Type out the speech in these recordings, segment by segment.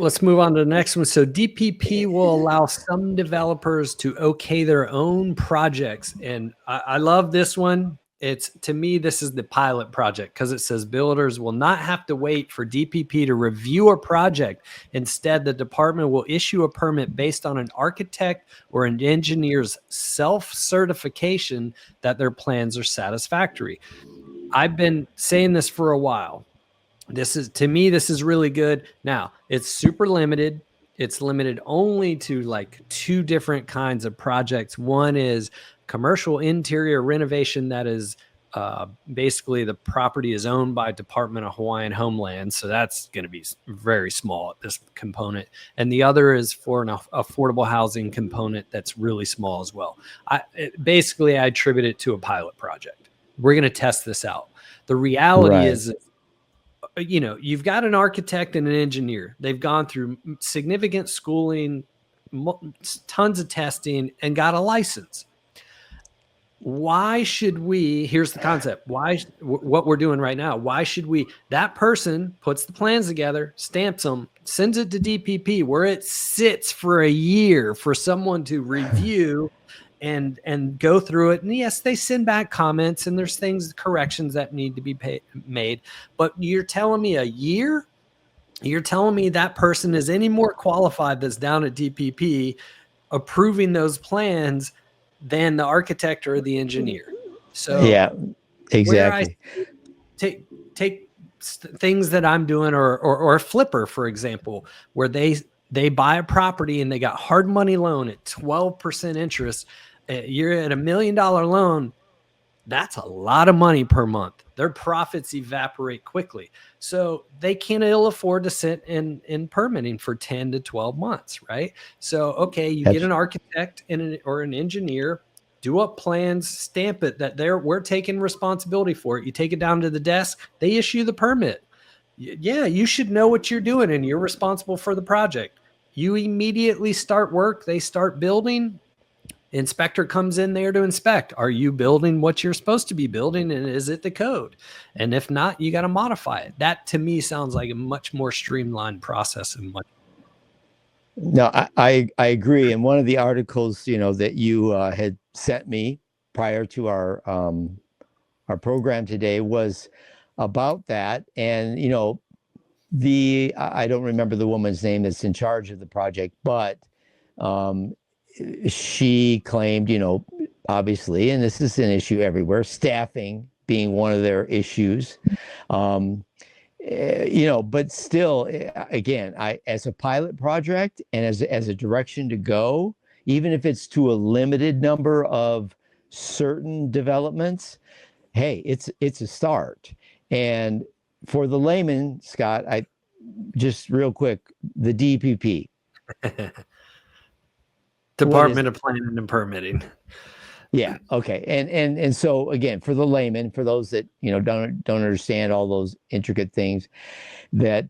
let's move on to the next one. So DPP will allow some developers to okay their own projects. And I love this one. To me, this is the pilot project because it says builders will not have to wait for DPP to review a project. Instead, the department will issue a permit based on an architect or an engineer's self-certification that their plans are satisfactory. I've been saying this for a while. To me, this is really good. Now, it's super limited. It's limited only to like 2 different kinds of projects. One is commercial interior renovation that is basically the property is owned by Department of Hawaiian Homeland. So that's going to be very small at this component. And the other is for an affordable housing component that's really small as well. I attribute it to a pilot project. We're going to test this out. The reality is, you've got an architect and an engineer. They've gone through significant schooling, tons of testing, and got a license. Why should we, here's the concept, what we're doing right now, that person puts the plans together, stamps them, sends it to DPP where it sits for a year for someone to review and go through it. And yes, they send back comments and there's corrections that need to be made. But you're telling me a year? You're telling me that person is any more qualified that's down at DPP approving those plans than the architect or the engineer? So yeah, exactly. Take things that I'm doing or a flipper, for example, where they buy a property and they got hard money loan at 12% interest. You're at $1 million loan. That's a lot of money per month. Their profits evaporate quickly. So they can't ill afford to sit in permitting for 10 to 12 months, right? So, okay, you get an architect or an engineer, do up plans, stamp it that we're taking responsibility for it. You take it down to the desk, they issue the permit. Yeah, you should know what you're doing and you're responsible for the project. You immediately start work, they start building. Inspector comes in there to inspect. Are you building what you're supposed to be building? And is it the code? And if not, you got to modify it. That to me sounds like a much more streamlined process. No, I agree. And one of the articles, that you had sent me prior to our program today was about that. And, I don't remember the woman's name that's in charge of the project, but she claimed, obviously, and this is an issue everywhere, staffing being one of their issues. But still, again, as a pilot project and as a direction to go, even if it's to a limited number of certain developments, hey, it's a start. And for the layman, Scott, I just real quick, the DPP. Department of Planning and Permitting. Yeah. Okay. And so again, for the layman, for those that don't understand all those intricate things, that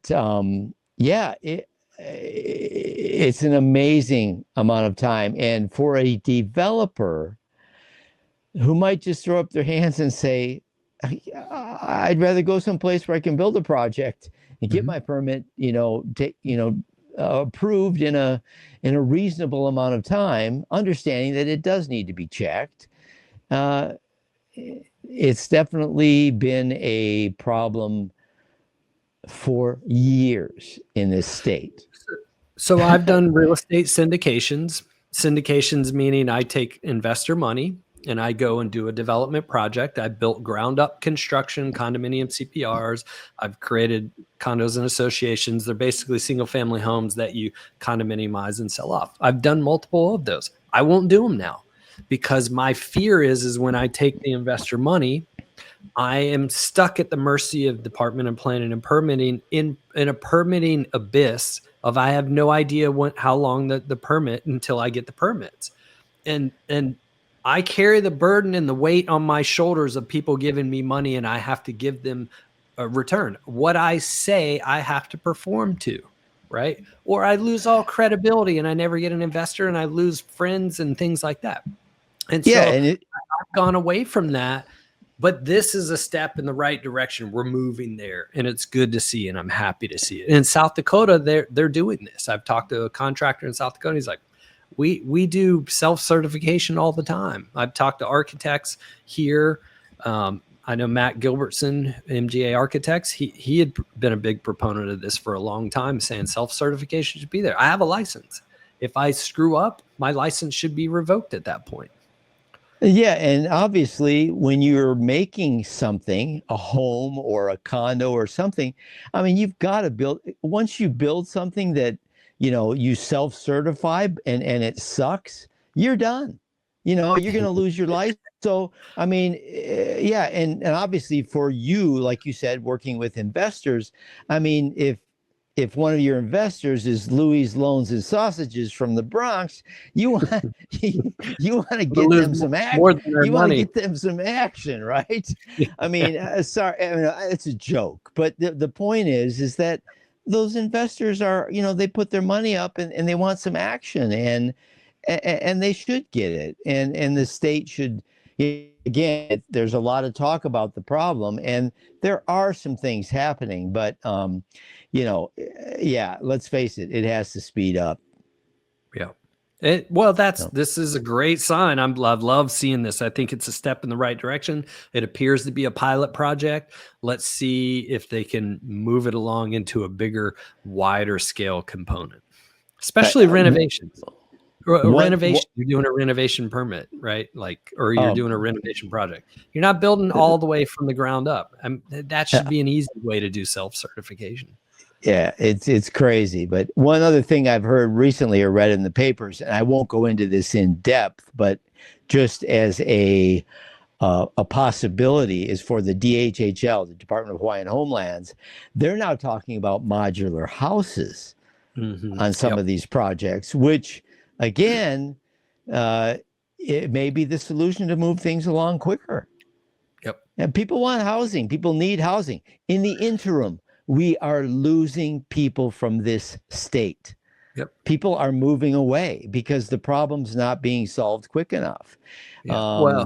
it's an amazing amount of time, and for a developer who might just throw up their hands and say, I'd rather go someplace where I can build a project and get my permit, approved in a reasonable amount of time, understanding that it does need to be checked. It's definitely been a problem for years in this state. So I've done real estate syndications. Syndications meaning I take investor money and I go and do a development project. I built ground up construction, condominium CPRs. I've created condos and associations. They're basically single family homes that you condominiumize and sell off. I've done multiple of those. I won't do them now because my fear is when I take the investor money, I am stuck at the mercy of Department of Planning and Permitting in a permitting abyss of I have no idea how long the permit until I get the permits. And I carry the burden and the weight on my shoulders of people giving me money and I have to give them a return. What I say I have to perform to, right? Or I lose all credibility and I never get an investor and I lose friends and things like that. And so I've gone away from that But this is a step in the right direction. We're moving there, and it's good to see, and I'm happy to see it. In South Dakota, they're doing this. I've talked to a contractor in South Dakota. He's like, we do self-certification all the time. I've talked to architects here. I know Matt Gilbertson, MGA Architects. He had been a big proponent of this for a long time, saying self-certification should be there. I have a license. If I screw up, my license should be revoked at that point. Yeah, and obviously, when you're making something, a home or a condo or something, I mean, you've got to build. Once you build something that you self-certify and it sucks, you're done. You're going to lose your license. So, I mean, yeah, and obviously for you, like you said, working with investors, I mean, if one of your investors is Louis Loans and Sausages from the Bronx, you want you want to get them some action. You want to get them some action, right? I mean, sorry, I mean, it's a joke, but the point is that those investors are, they put their money up and they want some action, and they should get it, and the state should. Again, there's a lot of talk about the problem, and there are some things happening, but yeah, let's face it, it has to speed up. Yeah. This is a great sign. I love seeing this. I think it's a step in the right direction. It appears to be a pilot project. Let's see if they can move it along into a bigger, wider scale component, especially renovations. Renovation, you're doing a renovation permit, right? Or you're doing a renovation project. You're not building all the way from the ground up. That should be an easy way to do self-certification. Yeah, it's crazy. But one other thing I've heard recently or read in the papers, and I won't go into this in depth, but just as a possibility, is for the DHHL, the Department of Hawaiian Homelands. They're now talking about modular houses on some of these projects, which again, it may be the solution to move things along quicker. Yep. And people want housing. People need housing. In the interim, we are losing people from this state. Yep. People are moving away because the problem's not being solved quick enough. Yeah.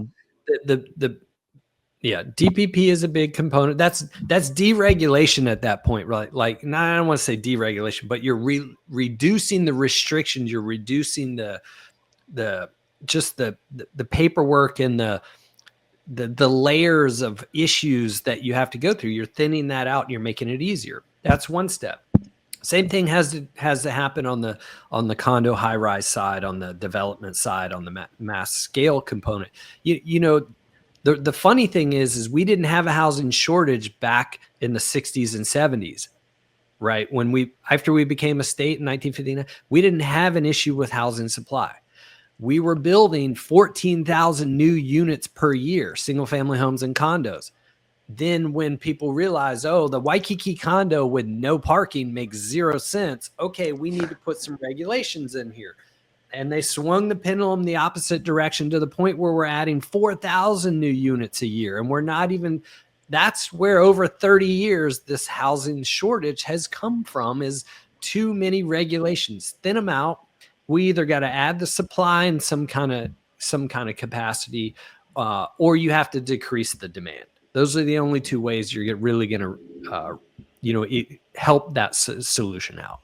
DPP is a big component. That's deregulation at that point, right? Like, I don't want to say deregulation, but you're reducing the restrictions. You're reducing the paperwork and the layers of issues that you have to go through. You're thinning that out and you're making it easier. That's one step. Same thing has to happen on the condo high rise side, on the development side, on the mass scale component. The funny thing is we didn't have a housing shortage back in the 60s and 70s, right? After we became a state in 1959, we didn't have an issue with housing supply. We were building 14,000 new units per year, single family homes and condos. Then when people realize, the Waikiki condo with no parking makes 0 cents. Okay, we need to put some regulations in here. And they swung the pendulum the opposite direction to the point where we're adding 4,000 new units a year. And we're not even, that's where over 30 years, this housing shortage has come from, is too many regulations. Thin them out. We either got to add the supply in some kind of capacity, or you have to decrease the demand. Those are the only two ways you're really going to, help that solution out.